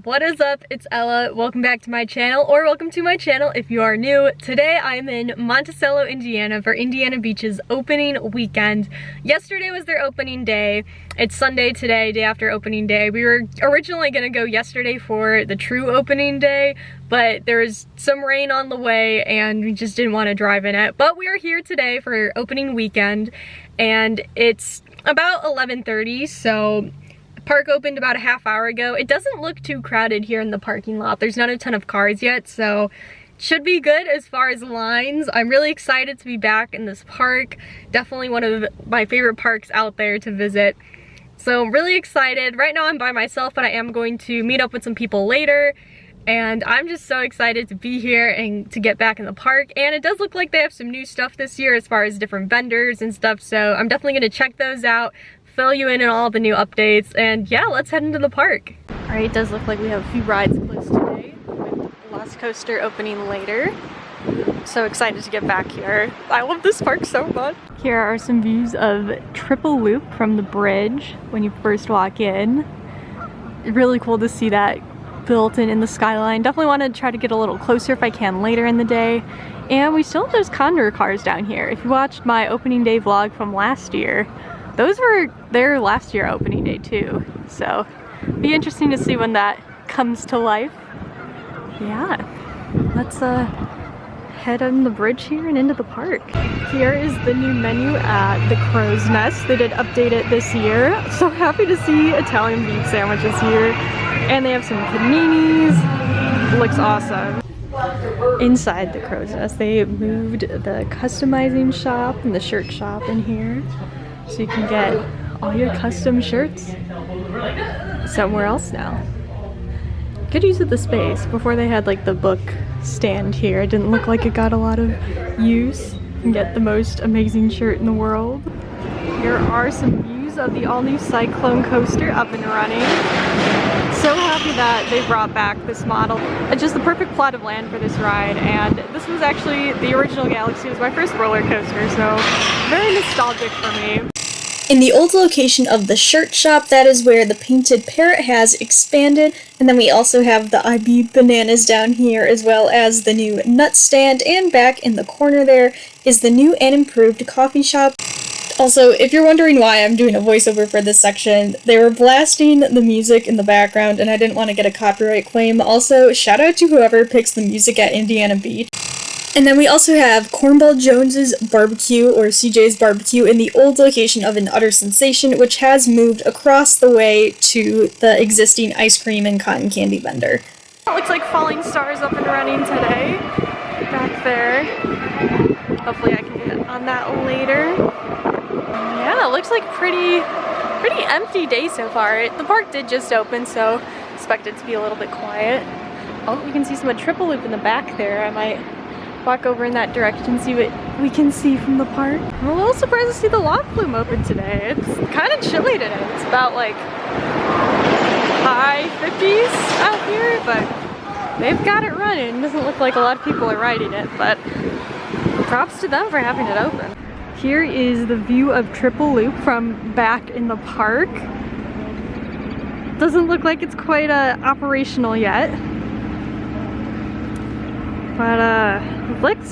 What is up? It's Ella. Welcome back to my channel, or welcome to my channel if you are new. Today I'm in Monticello, Indiana for Indiana Beach's opening weekend. Yesterday was their opening day. It's Sunday today, day after opening day. We were originally gonna go yesterday for the true opening day, but there was some rain on the way and we just didn't want to drive in it. But we are here today for opening weekend and it's about 11:30, so park opened about a half hour ago. It doesn't look too crowded here in the parking lot. There's not a ton of cars yet, so should be good as far as lines. I'm really excited to be back in this park. Definitely one of my favorite parks out there to visit. So I'm really excited. Right now I'm by myself, but I am going to meet up with some people later. And I'm just so excited to be here and to get back in the park. And it does look like they have some new stuff this year as far as different vendors and stuff. So I'm definitely gonna check those out, fill you in on all the new updates, and yeah, let's head into the park. All right, it does look like we have a few rides close today with Lost Coaster opening later. So excited to get back here. I love this park so much. Here are some views of Triple Loop from the bridge when you first walk in. Really cool to see that built in the skyline. Definitely want to try to get a little closer if I can later in the day. And we still have those Condor cars down here. If you watched my opening day vlog from last year, those were their last year opening day too. So be interesting to see when that comes to life. Yeah, let's head on the bridge here and into the park. Here is the new menu at the Crow's Nest. They did update it this year. So happy to see Italian beef sandwiches here. And they have some paninis. Looks awesome. Inside the Crow's Nest, they moved the customizing shop and the shirt shop in here. So you can get all your custom shirts somewhere else now. Good use of the space. Before they had like the book stand here. It didn't look like it got a lot of use. You can get the most amazing shirt in the world. Here are some views of the all-new Cyclone Coaster up and running. So happy that they brought back this model. It's just the perfect plot of land for this ride, and this was actually the original Galaxy. It was my first roller coaster, so very nostalgic for me. In the old location of the shirt shop, that is where the painted parrot has expanded, and then we also have the IB bananas down here, as well as the new nut stand, and back in the corner there is the new and improved coffee shop. Also, if you're wondering why I'm doing a voiceover for this section, they were blasting the music in the background and I didn't want to get a copyright claim. Also, shout out to whoever picks the music at Indiana Beach. And then we also have Cornball Jones's Barbecue, or CJ's Barbecue, in the old location of An Utter Sensation, which has moved across the way to the existing ice cream and cotton candy vendor. It looks like Falling Stars up and running today. Back there. Hopefully I can get on that later. Yeah, it looks like pretty empty day so far. The park did just open, so expect it to be a little bit quiet. Oh, you can see some Triple Loop in the back there. I might walk over in that direction, see what we can see from the park. I'm a little surprised to see the log flume open today. It's kind of chilly today. It's about like high 50s out here, but they've got it running. Doesn't look like a lot of people are riding it, but props to them for having it open. Here is the view of Triple Loop from back in the park. Doesn't look like it's quite operational yet. But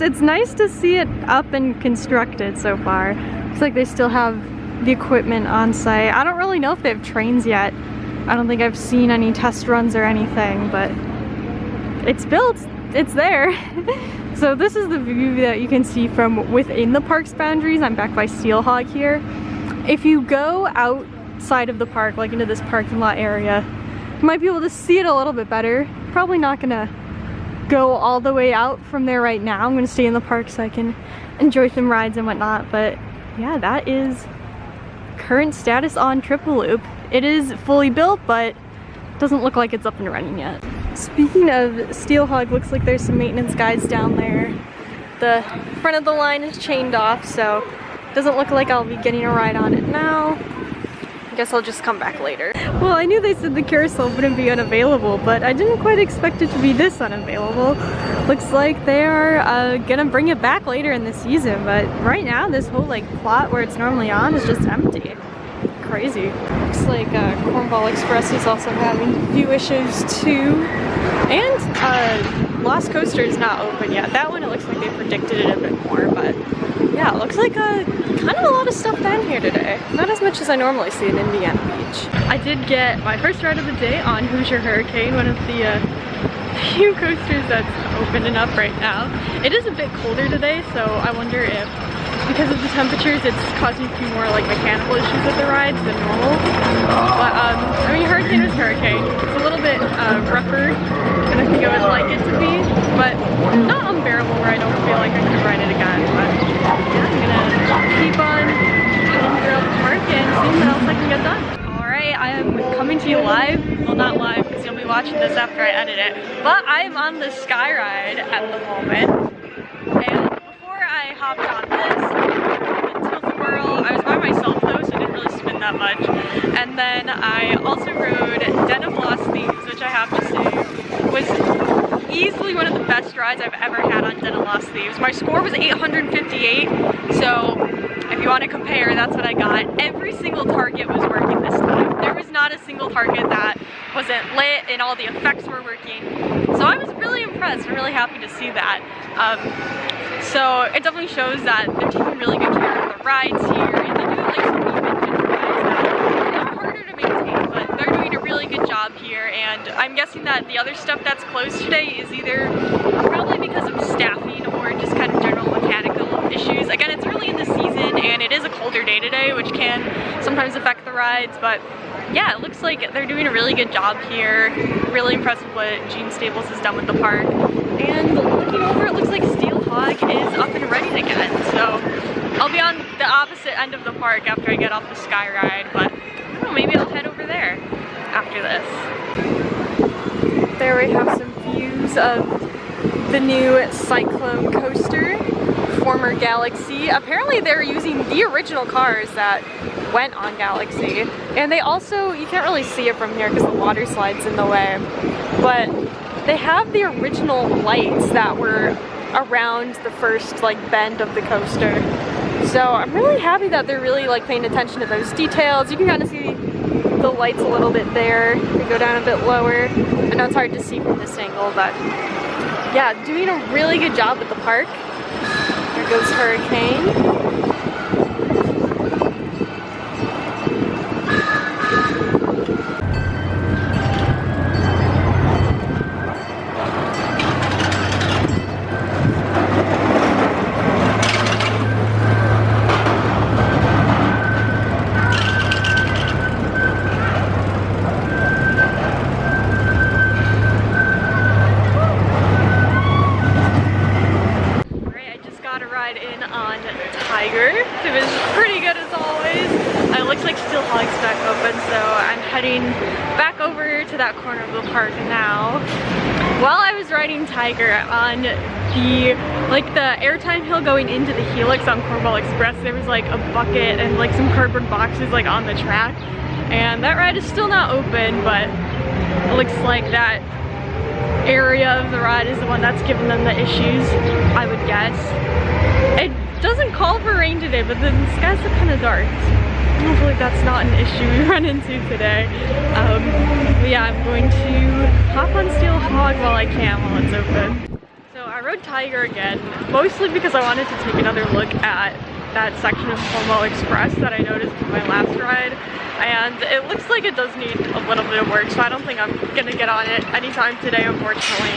it's nice to see it up and constructed so far. Looks like they still have the equipment on site. I don't really know if they have trains yet. I don't think I've seen any test runs or anything, but it's built, it's there. So this is the view that you can see from within the park's boundaries. I'm back by Steelhog here. If you go outside of the park, like into this parking lot area, you might be able to see it a little bit better. Probably not gonna go all the way out from there right now. I'm gonna stay in the park so I can enjoy some rides and whatnot. But yeah, that is current status on Triple Loop. It is fully built, but doesn't look like it's up and running yet. Speaking of Steelhog, looks like there's some maintenance guys down there. The front of the line is chained off, so doesn't look like I'll be getting a ride on it now. I guess I'll just come back later. Well, I knew they said the carousel wouldn't be unavailable, but I didn't quite expect it to be this unavailable. Looks like they are gonna bring it back later in the season, but right now this whole like plot where it's normally on is just empty. crazy. Looks like Cornball Express is also having a few issues too. And Lost Coaster is not open yet. That one, it looks like they predicted it a bit more, but yeah, it looks like kind of a lot of stuff down here today. Not as much as I normally see in Indiana Beach. I did get my first ride of the day on Hoosier Hurricane, one of the few coasters that's open and up right now. It is a bit colder today, so I wonder if because of the temperatures it's causing a few more like mechanical issues with the rides than normal. But I mean, Hurricane is Hurricane. It's a little bit rougher than I think I would like it to be, but not unbearable where I don't feel like I could ride it again. But yeah, I'm gonna keep on heading throughout the park and seeing what else I can get done. Alright, I am coming to you live. Well, not live because you'll be watching this after I edit it, but I am on the Sky Ride at the moment. And before I hopped on this, I was by myself though, so I didn't really spin that much. And then I also rode Den of Lost Thieves, which I have to say was easily one of the best rides I've ever had on Den of Lost Thieves. My score was 858, so if you want to compare, that's what I got. Every single target was working this time. There was not a single target that wasn't lit and all the effects were working. So I was really impressed and really happy to see that. So it definitely shows that they're taking really good care of the rides here, and they do like some new vintage rides that are harder to maintain, but they're doing a really good job here. And I'm guessing that the other stuff that's closed today is either probably because of staffing or just kind of general mechanical issues. Again, it's early in the season and it is a colder day today, which can sometimes affect the rides, but yeah, it looks like they're doing a really good job here. Really impressed with what Gene Staples has done with the park. And looking over, it looks like Steelhog is up and ready again. So I'll be on the opposite end of the park after I get off the Sky Ride, but I don't know, maybe I'll head over there after this. There we have some views of the new Cyclone Coaster, former Galaxy. Apparently they're using the original cars that went on Galaxy, and they also, you can't really see it from here because the water slide's in the way, but they have the original lights that were around the first like bend of the coaster. So I'm really happy that they're really like paying attention to those details. You can kind of see the lights a little bit there. They go down a bit lower. I know it's hard to see from this angle, but yeah, doing a really good job at the park. There goes Hurricane. It was pretty good as always. It looks like Steelhog's back open, so I'm heading back over to that corner of the park now. While I was riding Tiger on the airtime hill going into the Helix on Cornball Express, there was like a bucket and like some cardboard boxes like on the track, and that ride is still not open, but it looks like that area of the ride is the one that's giving them the issues, I would guess. It doesn't call for rain today, but the skies are kind of dark. Hopefully that's not an issue we run into today. But yeah, I'm going to hop on Steelhog while I can while it's open. So I rode Tiger again, mostly because I wanted to take another look at that section of Cornball Express that I noticed in my last ride. And it looks like it does need a little bit of work, so I don't think I'm gonna get on it anytime today, unfortunately.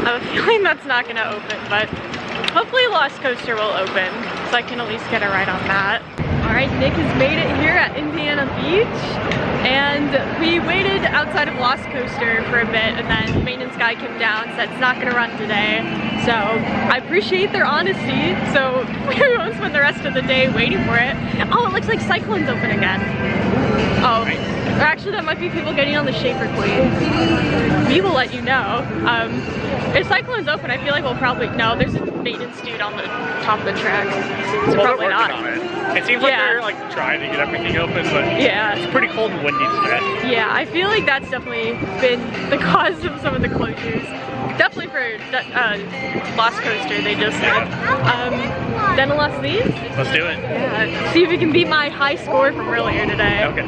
I have a feeling that's not gonna open, but hopefully Lost Coaster will open, so I can at least get a ride on that. Alright, Nick has made it here at Indiana Beach, and we waited outside of Lost Coaster for a bit, and then maintenance guy came down, said it's not going to run today. So I appreciate their honesty, so we won't spend the rest of the day waiting for it. Oh, it looks like Cyclone's open again. Oh, or actually that might be people getting on the Shaper Queen. We will let you know. If Cyclone's open, I feel like we'll probably, no, there's a maintenance dude on the top of the track, so well, probably not. On it. It seems like they're like trying to get everything open, but yeah, it's pretty cold and windy today. Yeah, I feel like that's definitely been the cause of some of the closures. Definitely for Lost Coaster, they just said. Dental Lost Thieves? Let's do it. Yeah. See if we can beat my high score from earlier today. Okay.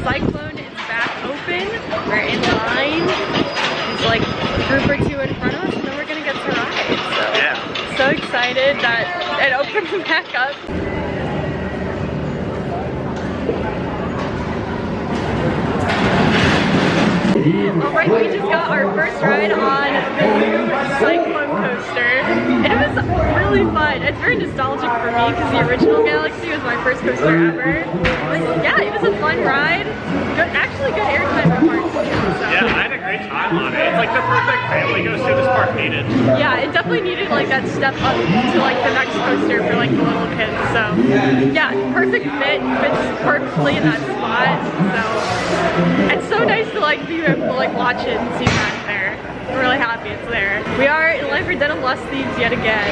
Cyclone is back open. We're in line. There's like a group or two in front of us, and then we're gonna get to ride. So, Yeah. So excited that it opened back up. Alright, we just got our first ride on the new Cyclone Coaster, and it was really fun. It's very nostalgic for me because the original Galaxy was my first coaster ever. But yeah, it was a fun ride. Good, actually good airtime parts too. So. Yeah, I had a great time on it. It's like the perfect family coaster this park needed. Yeah, it definitely needed like that step up to like the next coaster for like the little kids. So yeah, perfect fit, fits perfectly in that spot. So it's so nice to like be able to like watch it and see that there. I'm really happy it's there. We are in line for Dental Lost Thieves yet again.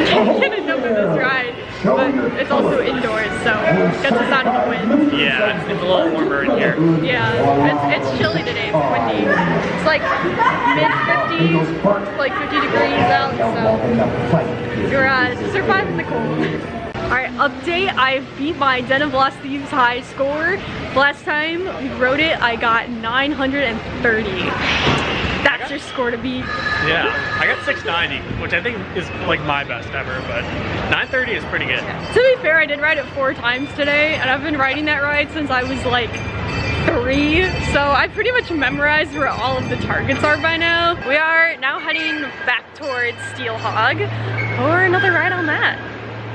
Can't get enough of this ride, but it's also indoors, so gets us out of the wind. Yeah, it's a little warmer in here. Yeah, it's chilly today. It's windy. It's like mid-50s, like 50 degrees out, so we're surviving the cold. Alright, update. I beat my Den of Lost Thieves high score. Last time we rode it, I got 930. That's your score to beat. Yeah, I got 690, which I think is like my best ever, but 930 is pretty good. To be fair, I did ride it 4 times today, and I've been riding that ride since I was like 3, so I pretty much memorized where all of the targets are by now. We are now heading back towards Steelhog for another ride on that.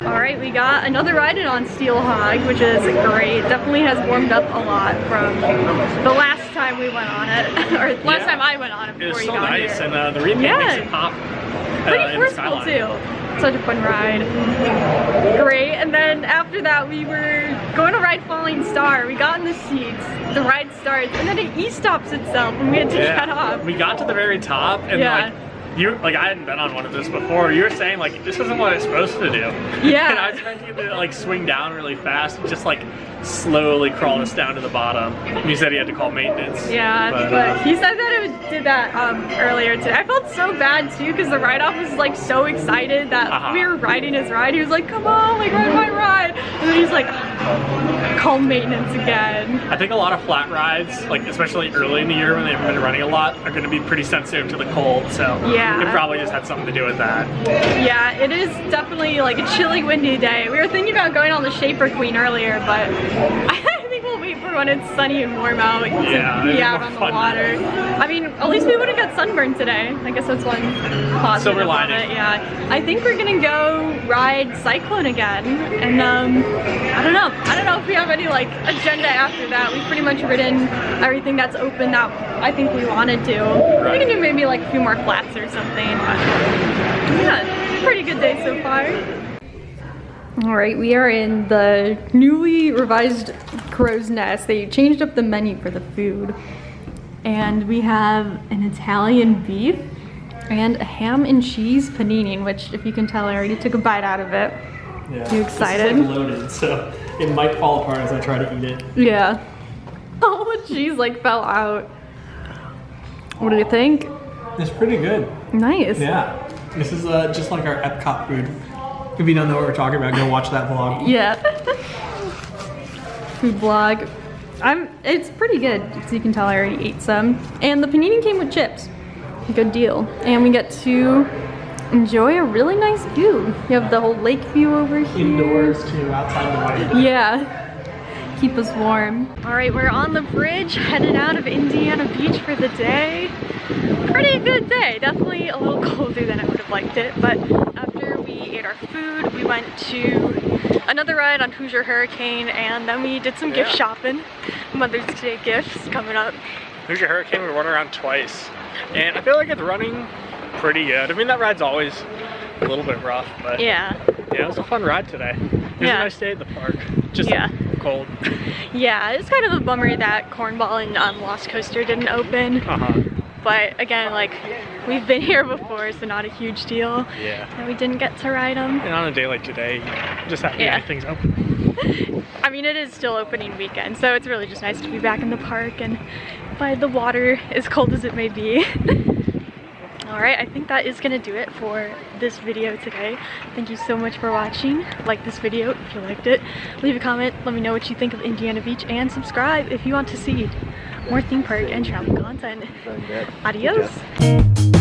Alright, we got another ride in on Steelhog, which is great. Definitely has warmed up a lot from the last time we went on it, or last time I went on it before you got here. It was so nice, and the repaint makes it pop. Pretty forceful too. Such a fun ride. Great, and then after that we were going to ride Falling Star. We got in the seats, the ride starts, and then it e-stops itself and we had to get off. We got to the very top and like I hadn't been on one of those before. You were saying like this isn't what it's supposed to do. Yeah. And I was trying to get it to like swing down really fast and just like slowly crawl us down to the bottom. And you said he had to call maintenance. Yeah, but he said that it did that earlier today. I felt so bad too because the ride-off was like so excited that we were riding his ride. He was like, come on, like ride my ride. And then he's like, call maintenance again. I think a lot of flat rides, like especially early in the year when they've been running a lot, are going to be pretty sensitive to the cold. So yeah, it probably just had something to do with that. Yeah, it is definitely like a chilly, windy day. We were thinking about going on the Shaper Queen earlier, but I think we'll wait for when it's sunny and warm out to be out on the water. I mean, at least we wouldn't get sunburned today. I guess that's one positive Silver lining. of it. Yeah, I think we're gonna go ride Cyclone again, and I don't know if we have any like agenda after that. We've pretty much ridden everything that's open that I think we wanted to. We can do maybe like a few more flats or something, but yeah, pretty good day so far. Alright, we are in the newly revised Crow's Nest. They changed up the menu for the food. And we have an Italian beef and a ham and cheese panini, which if you can tell I already took a bite out of it. Yeah. You excited? This is like loaded, so it might fall apart as I try to eat it. Yeah. All the cheese like fell out. What do you think? It's pretty good. Nice. Yeah. This is just like our Epcot food. If you don't know what we're talking about, go watch that vlog. Yeah. Food vlog. It's pretty good, as you can tell I already ate some. And the panini came with chips. Good deal. And we get to enjoy a really nice view. You have the whole lake view over here. Indoors too, outside the way. Yeah. Keep us warm. Alright, we're on the bridge, heading out of Indiana Beach for the day. Pretty good day. Definitely a little colder than I would have liked it, but after we ate our food, we went to another ride on Hoosier Hurricane, and then we did some gift shopping. Mother's Day gifts coming up. Hoosier Hurricane, we went around twice, and I feel like it's running pretty good. I mean, that ride's always a little bit rough, but yeah, it was a fun ride today. It was a nice day at the park. Just cold. Yeah, it's kind of a bummer that Cornball and Lost Coaster didn't open. but again, like, we've been here before, so not a huge deal. Yeah. And we didn't get to ride them. And on a day like today, just happy everything's open. I mean, it is still opening weekend, so it's really just nice to be back in the park and by the water, as cold as it may be. Alright, I think that is gonna do it for this video today. Thank you so much for watching. Like this video if you liked it. Leave a comment, let me know what you think of Indiana Beach, and subscribe if you want to see more theme park and travel content. Adios!